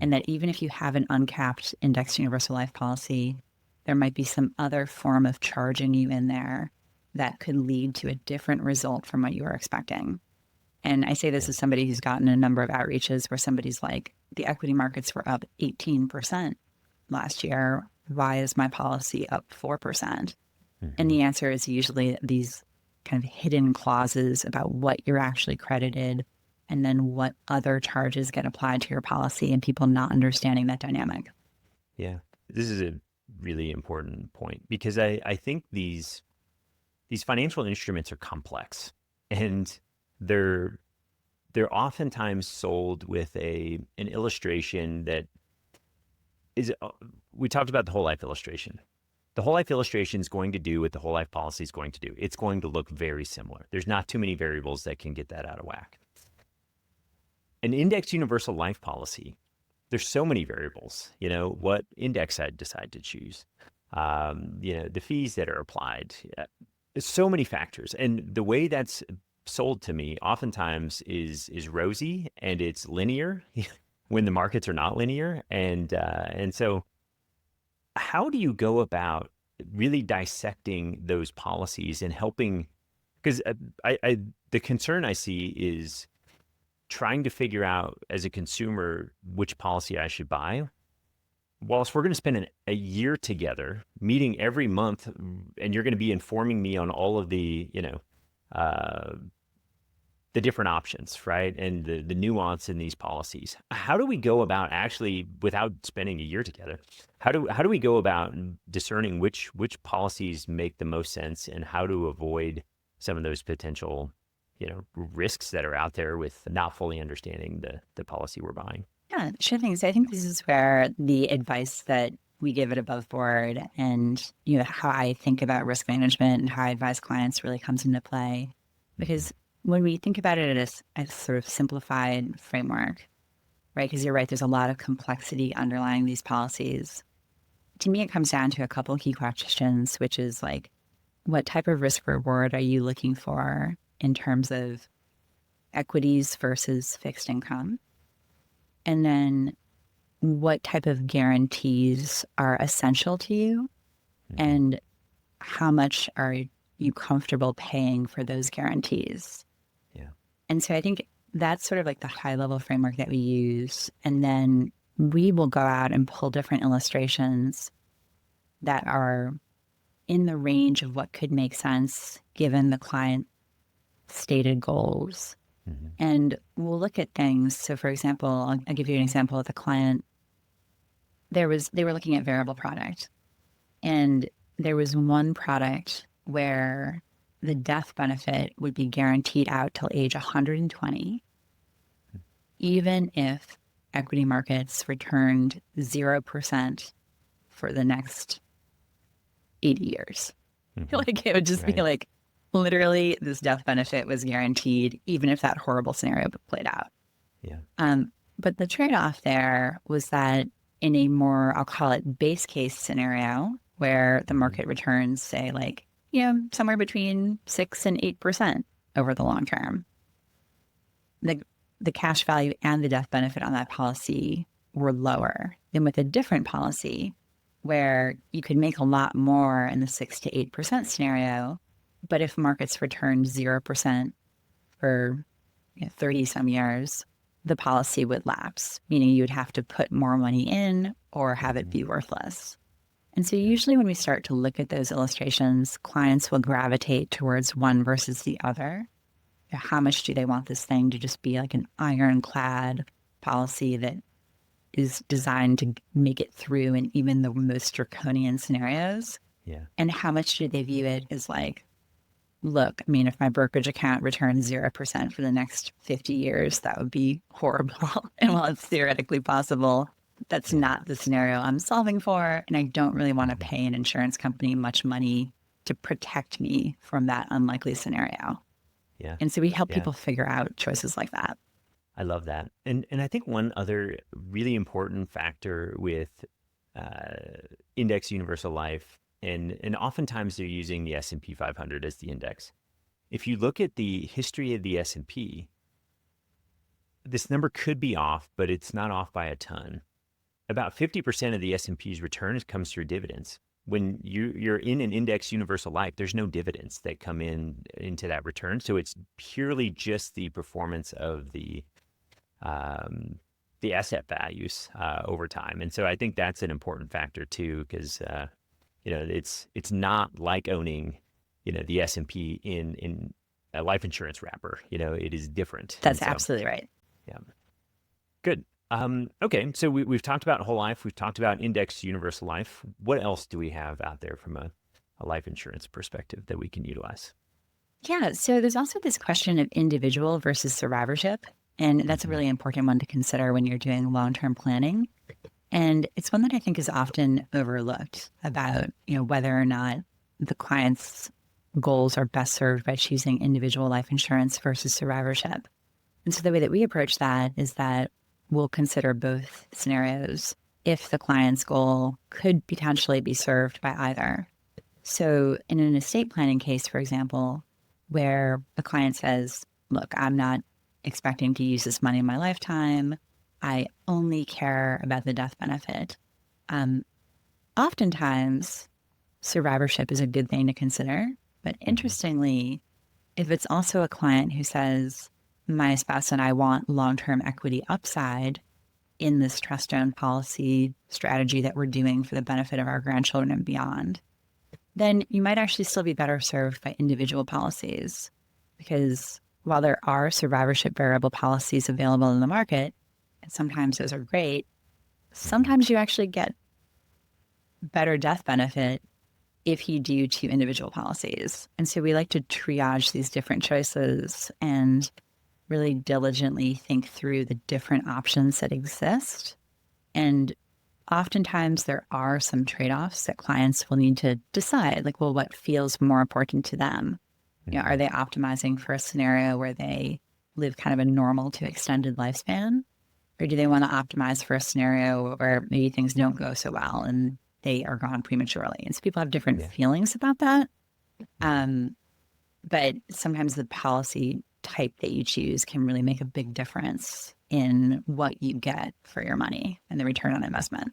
And that even if you have an uncapped indexed universal life policy, there might be some other form of charging you in there that could lead to a different result from what you were expecting. And I say this as somebody who's gotten a number of outreaches where somebody's like, the equity markets were up 18% last year. Why is my policy up 4%? And the answer is usually these kind of hidden clauses about what you're actually credited and then what other charges get applied to your policy, and people not understanding that dynamic. Yeah, this is a really important point, because I think these financial instruments are complex, and they're oftentimes sold with an illustration that is, we talked about the whole life illustration. The whole life illustration is going to do what the whole life policy is going to do. It's going to look very similar. There's not too many variables that can get that out of whack. an index universal life policy, there's so many variables, what index I decide to choose, the fees that are applied. There's so many factors. And the way that's sold to me oftentimes is rosy and it's linear when the markets are not linear. And so how do you go about really dissecting those policies and helping? Because the concern I see is trying to figure out as a consumer which policy I should buy. Wallace, we're going to spend a year together, meeting every month, and you're going to be informing me on all of the different options, right? And the nuance in these policies. How do we go about actually, without spending a year together, how do we go about discerning which policies make the most sense and how to avoid some of those potential risks that are out there with not fully understanding the policy we're buying? Yeah, sure thing. So I think this is where the advice that we give at AboveBoard and how I think about risk management and how I advise clients really comes into play. Because when we think about it as a sort of simplified framework, right? Because you're right, there's a lot of complexity underlying these policies. To me, it comes down to a couple of key questions, which is like, what type of risk reward are you looking for in terms of equities versus fixed income? And then what type of guarantees are essential to you? And how much are you comfortable paying for those guarantees? Yeah. And so I think that's sort of like the high level framework that we use. And then we will go out and pull different illustrations that are in the range of what could make sense given the client stated goals. And we'll look at things. So for example, I'll give you an example of the client. They were looking at variable product, and there was one product where the death benefit would be guaranteed out till age 120, even if equity markets returned 0% for the next 80 years. Like it would just be like, literally, this death benefit was guaranteed, even if that horrible scenario played out. Yeah. But the trade-off there was that in a more, I'll call it base case scenario, where the market returns, say, like, somewhere between 6 and 8% over the long term, the cash value and the death benefit on that policy were lower than with a different policy, where you could make a lot more in the 6 to 8% scenario. But if markets return 0% for 30 some years, the policy would lapse, meaning you would have to put more money in or have it be worthless. And so usually when we start to look at those illustrations, clients will gravitate towards one versus the other. How much do they want this thing to just be like an ironclad policy that is designed to make it through in even the most draconian scenarios? Yeah. And how much do they view it as like, look, I mean, if my brokerage account returns 0% for the next 50 years, that would be horrible. And while it's theoretically possible, that's not the scenario I'm solving for. And I don't really want to pay an insurance company much money to protect me from that unlikely scenario. Yeah. And so we help people figure out choices like that. I love that. And I think one other really important factor with index universal life, and oftentimes they're using the S&P 500 as the index. If you look at the history of the S&P, this number could be off, but it's not off by a ton. About 50% of the S&P's return comes through dividends. When you're in an index universal life, there's no dividends that come into that return. So it's purely just the performance of the asset values over time. And so I think that's an important factor too, because it's not like owning the S&P in a life insurance wrapper. It is different. That's absolutely right. Yeah. Good. Okay, so we've talked about whole life. We've talked about index universal life. What else do we have out there from a life insurance perspective that we can utilize? Yeah, so there's also this question of individual versus survivorship. And that's a really important one to consider when you're doing long-term planning. And it's one that I think is often overlooked about, whether or not the client's goals are best served by choosing individual life insurance versus survivorship. And so the way that we approach that is that we'll consider both scenarios if the client's goal could potentially be served by either. So in an estate planning case, for example, where a client says, look, I'm not expecting to use this money in my lifetime. I only care about the death benefit. Oftentimes, survivorship is a good thing to consider. But interestingly, if it's also a client who says, my spouse and I want long-term equity upside in this trust-owned policy strategy that we're doing for the benefit of our grandchildren and beyond, then you might actually still be better served by individual policies. Because while there are survivorship variable policies available in the market, and sometimes those are great, sometimes you actually get better death benefit if you do two individual policies. And so we like to triage these different choices and really diligently think through the different options that exist. And oftentimes there are some trade-offs that clients will need to decide, like, well, what feels more important to them? You know, are they optimizing for a scenario where they live kind of a normal to extended lifespan? Or do they want to optimize for a scenario where maybe things don't go so well and they are gone prematurely? And so people have different feelings about that. But sometimes the policy type that you choose can really make a big difference in what you get for your money and the return on investment.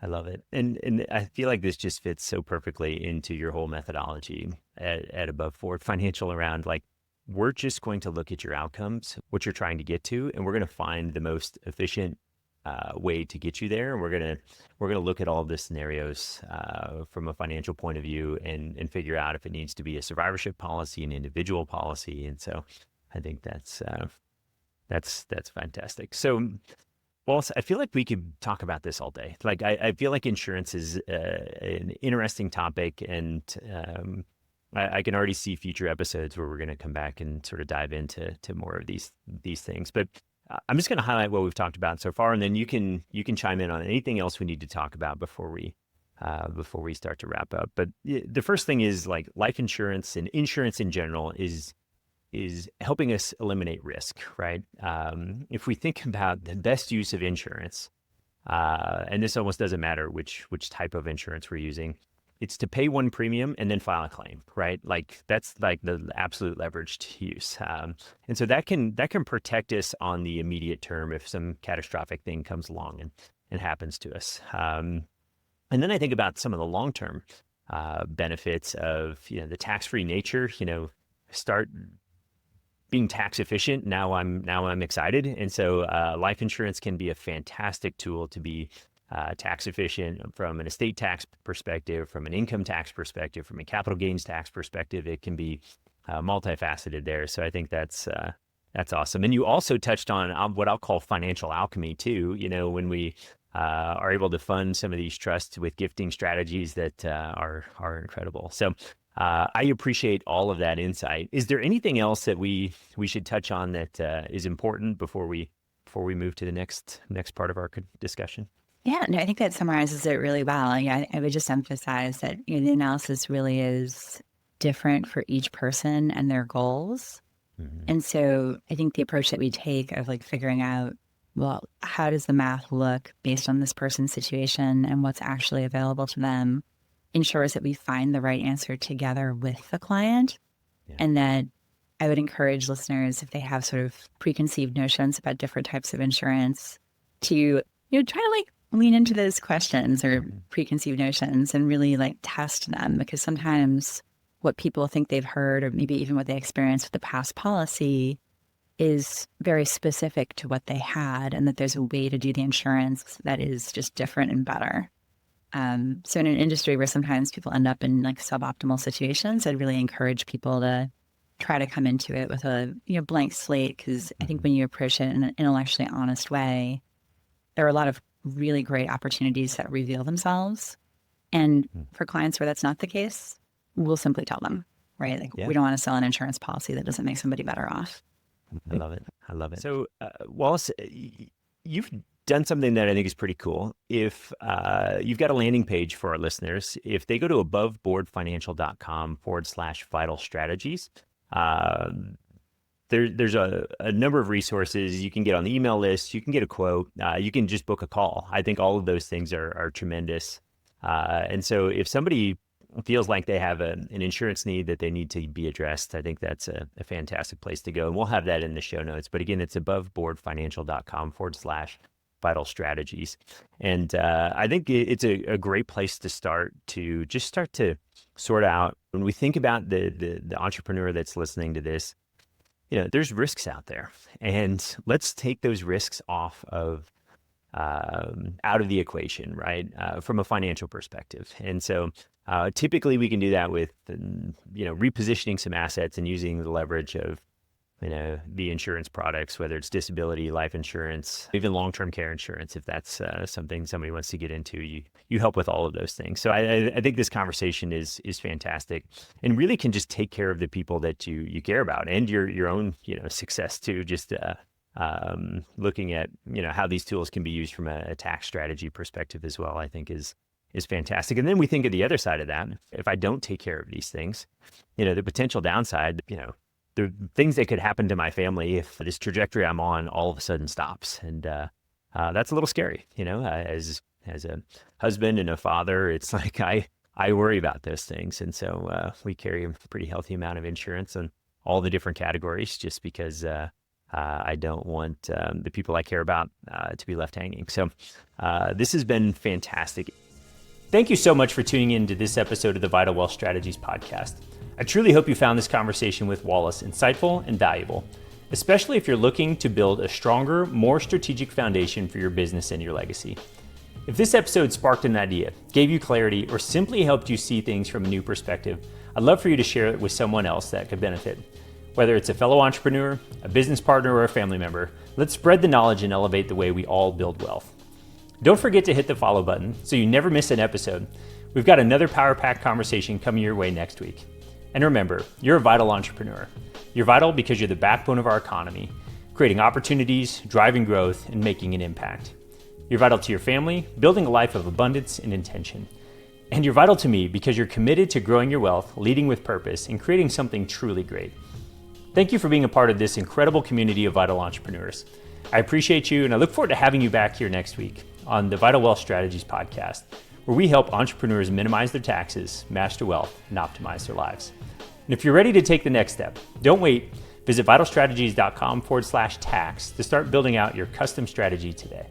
I love it. And I feel like this just fits so perfectly into your whole methodology at AboveBoard Financial around, like, we're just going to look at your outcomes, what you're trying to get to, and we're going to find the most efficient way to get you there. And we're gonna look at all of the scenarios from a financial point of view and figure out if it needs to be a survivorship policy, an individual policy. And so I think that's fantastic. So, Wallace, I feel like we could talk about this all day. Like, I feel like insurance is an interesting topic, and I can already see future episodes where we're going to come back and sort of dive into more of these things. But I'm just going to highlight what we've talked about so far, and then you can chime in on anything else we need to talk about before we start to wrap up. But the first thing is, like, life insurance and insurance in general is helping us eliminate risk, right? If we think about the best use of insurance, and this almost doesn't matter which type of insurance we're using, it's to pay one premium and then file a claim, right? Like, that's like the absolute leveraged use. And so that can protect us on the immediate term if some catastrophic thing comes along and happens to us. And then I think about some of the long-term benefits of, the tax-free nature, start being tax efficient. Now I'm excited. And so life insurance can be a fantastic tool to be tax efficient from an estate tax perspective, from an income tax perspective, from a capital gains tax perspective. It can be multifaceted there. So I think that's awesome. And you also touched on what I'll call financial alchemy too. When we are able to fund some of these trusts with gifting strategies that are incredible. So I appreciate all of that insight. Is there anything else that we should touch on that is important before we move to the next part of our discussion? Yeah, no, I think that summarizes it really well. Yeah, I would just emphasize that the analysis really is different for each person and their goals. Mm-hmm. And so I think the approach that we take of, like, figuring out, well, how does the math look based on this person's situation and what's actually available to them, ensures that we find the right answer together with the client. Yeah. And that I would encourage listeners, if they have sort of preconceived notions about different types of insurance, to try to, like, lean into those questions or preconceived notions and really, like, test them, because sometimes what people think they've heard, or maybe even what they experienced with the past policy, is very specific to what they had, and that there's a way to do the insurance that is just different and better. So in an industry where sometimes people end up in, like, suboptimal situations, I'd really encourage people to try to come into it with a blank slate, because I think when you approach it in an intellectually honest way, there are a lot of really great opportunities that reveal themselves. And for clients where that's not the case, we'll simply tell them, right? Like, we don't want to sell an insurance policy that doesn't make somebody better off. I love it. So, Wallace, you've done something that I think is pretty cool. If you've got a landing page for our listeners, if they go to aboveboardfinancial.com/vital strategies, there's a number of resources. You can get on the email list, you can get a quote, you can just book a call. I think all of those things are tremendous. And so if somebody feels like they have an insurance need that they need to be addressed, I think that's a fantastic place to go. And we'll have that in the show notes. But again, it's AboveBoardFinancial.com/vital strategies. And I think it's a great place to start to sort out. When we think about the entrepreneur that's listening to this, there's risks out there, and let's take those risks out of the equation, right? From a financial perspective. And so typically we can do that with, repositioning some assets and using the leverage of, the insurance products, whether it's disability, life insurance, even long-term care insurance. If that's something somebody wants to get into, you help with all of those things. So I think this conversation is fantastic, and really can just take care of the people that you care about, and your own success too. Just looking at how these tools can be used from a tax strategy perspective as well, I think is fantastic. And then we think of the other side of that. If I don't take care of these things, the potential downside, the things that could happen to my family if this trajectory I'm on all of a sudden stops. And that's a little scary, as a husband and a father. It's like I worry about those things. And so we carry a pretty healthy amount of insurance on all the different categories, just because I don't want the people I care about to be left hanging. So this has been fantastic. Thank you so much for tuning in to this episode of the Vital Wealth Strategies podcast. I truly hope you found this conversation with Wallis insightful and valuable, especially if you're looking to build a stronger, more strategic foundation for your business and your legacy. If this episode sparked an idea, gave you clarity, or simply helped you see things from a new perspective, I'd love for you to share it with someone else that could benefit. Whether it's a fellow entrepreneur, a business partner, or a family member, let's spread the knowledge and elevate the way we all build wealth. Don't forget to hit the follow button so you never miss an episode. We've got another power-packed conversation coming your way next week. And remember, you're a vital entrepreneur. You're vital because you're the backbone of our economy, creating opportunities, driving growth, and making an impact. You're vital to your family, building a life of abundance and intention. And you're vital to me because you're committed to growing your wealth, leading with purpose, and creating something truly great. Thank you for being a part of this incredible community of vital entrepreneurs. I appreciate you, and I look forward to having you back here next week on the Vital Wealth Strategies podcast, where we help entrepreneurs minimize their taxes, master wealth, and optimize their lives. And if you're ready to take the next step, don't wait. Visit vitalstrategies.com/tax to start building out your custom strategy today.